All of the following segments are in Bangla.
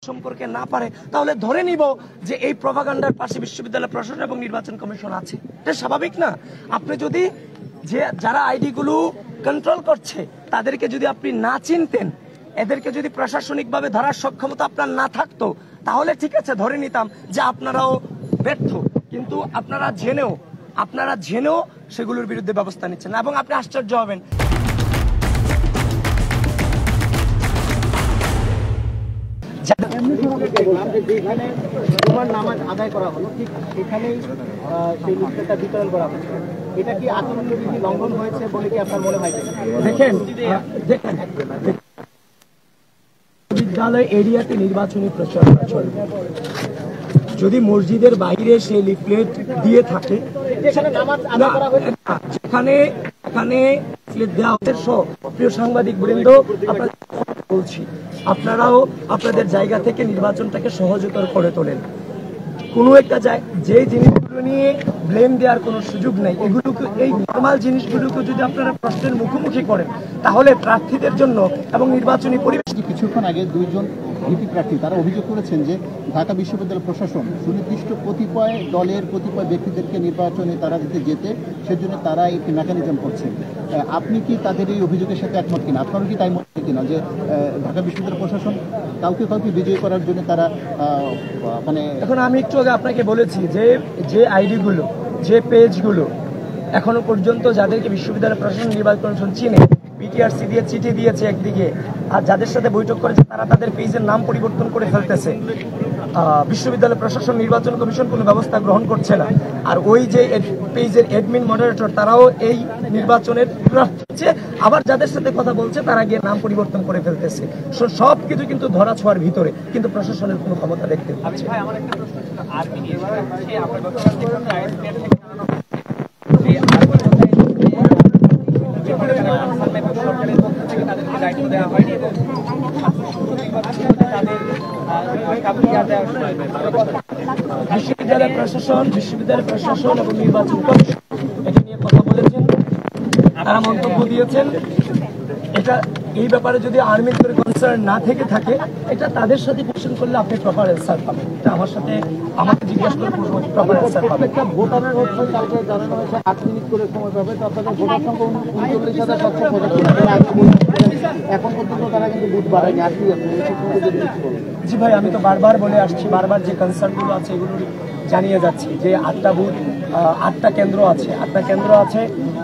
সম্পর্কে না পারে তাহলে ধরে নিব যে এই প্রপাগান্ডার পাশে বিশ্ববিদ্যালয় প্রশাসন এবং নির্বাচন কমিশন আছে। এটা স্বাভাবিক না? আপনি যদি যারা আইডি গুলো কন্ট্রোল করছে তাদেরকে যদি আপনি না চিনতেন, এদেরকে যদি প্রশাসনিকভাবে ধরার সক্ষমতা আপনার না থাকতো, তাহলে ঠিক আছে ধরে নিতাম যে আপনারাও ব্যর্থ। কিন্তু আপনারা জেনেও সেগুলোর বিরুদ্ধে ব্যবস্থা নিচ্ছেন না, এবং আপনি আশ্চর্য হবেন। নামাজ আদায় করা হলো, ঠিক এখানেই সেই লিফলেটটা বিতরণ করা হচ্ছে। এটা কি আচরণবিধি লঙ্ঘন হয়েছে বলে কি আপনার মনে হয়? দেখেন বিদ্যালয় এরিয়াতে নির্বাচনী প্রচারণা চলবে। যদি মসজিদের বাইরে সেই লিফলেট দিয়ে থাকে, এখানে লিফলেট দেওয়া হচ্ছে, প্রিয় সাংবাদিক বৃন্দ বলছি, আপনারাও আপনাদের জায়গা থেকে নির্বাচনটাকে সহজতর করে তোলেন। কোনো একটা যে জিনিসগুলো নিয়ে ব্লেম দেওয়ার কোনো সুযোগ নেই, এগুলোকে, এই নর্মাল জিনিসগুলোকে যদি আপনারা প্রশ্নের মুখোমুখি করেন তাহলে প্রার্থীদের জন্য এবং নির্বাচনী পরিবেশ। কিছুক্ষণ আগে দুইজন ভিপি প্রার্থী তারা অভিযোগ করেছেন যে ঢাকা বিশ্ববিদ্যালয় প্রশাসন সুনির্দিষ্ট কতিপয় দলের কতিপয় ব্যক্তিদেরকে নির্বাচনে তারা যেতে সেজন্য তারা একটি মেকানিজম করছে। আপনি কি তাদের এই অভিযোগের সাথে একমত কিনা? আপনারও কি তাই মনে হয় কিনা যে ঢাকা বিশ্ববিদ্যালয় প্রশাসন কাউকে বিজয়ী করার জন্য তারা মানে? এখন আমি একটু আগে আপনাকে বলেছি যে আইডিগুলো, যে পেজগুলো এখনো পর্যন্ত যাদেরকে বিশ্ববিদ্যালয় প্রশাসন নির্বাচন কমিশন চিনে, বিটিআরসি দিয়ে চিঠি দিয়েছে একদিকে, আর যাদের সাথে বৈঠক করেছে তারা তাদের পেজের নাম পরিবর্তন করে ফেলতেছে। বিশ্ববিদ্যালয় প্রশাসন নির্বাচন কমিশন কোনো ব্যবস্থা গ্রহণ করছে না। আর ওই যে পেজের অ্যাডমিন মডারেটর তারাও এই নির্বাচনের প্রার্থী, আবার যাদের সাথে কথা বলছে তারা গিয়ে নাম পরিবর্তন করে ফেলতেছে। সব কিছু কিন্তু ধরা ছোঁয়ার ভিতরে, কিন্তু প্রশাসনের কোনো ক্ষমতা দেখতে পাচ্ছি। বিশ্ববিদ্যালয় প্রশাসন এবং নির্বাচন কমিশন এটা নিয়ে কথা বলেছেন, তারা মন্তব্য দিয়েছেন। এটা এই ব্যাপারে যদি আর্মির করে কনসার্ন না থেকে থাকে, এটা তাদের সাথে কোশ্চেন করলে আপনি প্রপার অ্যান্সার পাবেন। এটা আমাকে জিজ্ঞাসা করে প্রপার অ্যান্সার পাবেন। ভোটারের হচ্ছে কালকে জানানো হয়েছে 8 মিনিট করে সময় পাবে, তো আপনাদের ভোটার সংখ্যা 39,700। এখন পর্যন্ত তারা কিন্তু বুথ বাড়ায়নি। জি ভাই, আমি তো বারবার বলে আসছি, বারবার যে কনসার্নগুলো আছে এগুলো জানিয়ে যাচ্ছি যে 8টা বুথ, 8টা কেন্দ্র আছে।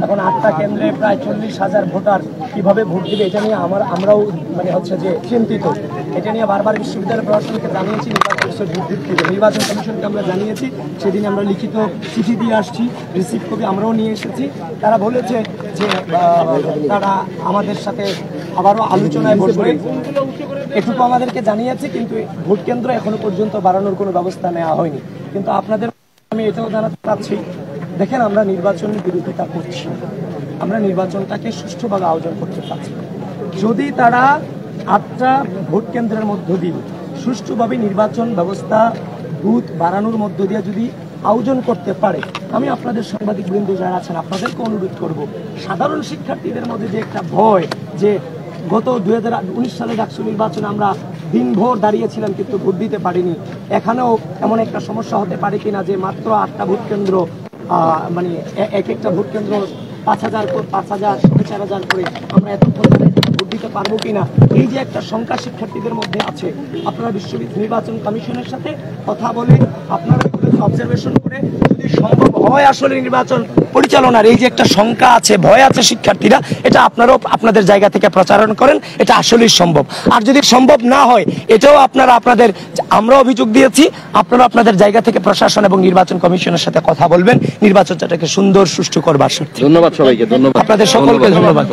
এখন 8টা কেন্দ্রে প্রায় 40,000 ভোটার কিভাবে ভোট দিবে এটা নিয়ে আমরাও যে চিন্তিত। এটা নিয়ে বারবার বিশ্ববিদ্যালয় প্রশাসনকে জানিয়েছি, নির্বাচন কমিশনকে আমরা জানিয়েছি। সেদিন আমরা লিখিত চিঠি দিয়ে আসছি, রিসিভ কপি আমরাও নিয়ে এসেছি। তারা বলেছে যে তারা আমাদের সাথে আবারও আলোচনায় বসবে, এটুকু আমাদেরকে জানিয়েছে। কিন্তু ভোট কেন্দ্র এখনো পর্যন্ত বাড়ানোর কোনো ব্যবস্থা নেওয়া হয়নি। কিন্তু আপনাদের আমি এটাও জানাতে চাচ্ছি, দেখেন, আমরা নির্বাচনের বিরোধিতা করছি, আমরা নির্বাচনটাকে সুষ্ঠুভাবে আয়োজন করতে চাচ্ছি। যদি তারা 8টা ভোট কেন্দ্রের মধ্য দিয়ে সুষ্ঠুভাবে নির্বাচন ব্যবস্থা বুথ বাড়ানোর মধ্য দিয়ে যদি আয়োজন করতে পারে, আমি আপনাদের সাংবাদিক বৃন্দ যারা আছেন আপনাদেরকে অনুরোধ করব, সাধারণ শিক্ষার্থীদের মধ্যে যে একটা ভয়, যে গত 2019 সালে ডাকসু নির্বাচনে আমরা দিনভর দাঁড়িয়েছিলাম কিন্তু ভোট দিতে পারিনি, এখানেও এমন একটা সমস্যা হতে পারে কিনা যে মাত্র 8টা ভোট কেন্দ্র, এক একটা ভোট কেন্দ্র 5,000 4,500 করে আমরা এতক্ষণ ভোট দিতে পারবো কিনা, এই যে একটা শঙ্কা শিক্ষার্থীদের মধ্যে আছে, আপনারা নির্বাচন কমিশনের সাথে কথা বলে, আপনারা অবজারভেশন করে যদি সম্ভব হয় আসলে নির্বাচন পরিচালনার এই যে একটা শঙ্কা আছে, ভয় আছে শিক্ষার্থীরা, এটা আপনারাও আপনাদের জায়গা থেকে প্রচারণ করেন, এটা আসলেই সম্ভব। আর যদি সম্ভব না হয়, এটাও আমরা অভিযোগ দিয়েছি, আপনারা আপনাদের জায়গা থেকে প্রশাসন এবং নির্বাচন কমিশনের সাথে কথা বলবেন নির্বাচনটাকে সুন্দর সুষ্ঠু করবার। ধন্যবাদ সবাইকে, ধন্যবাদ আপনাদের সকলকে ধন্যবাদ।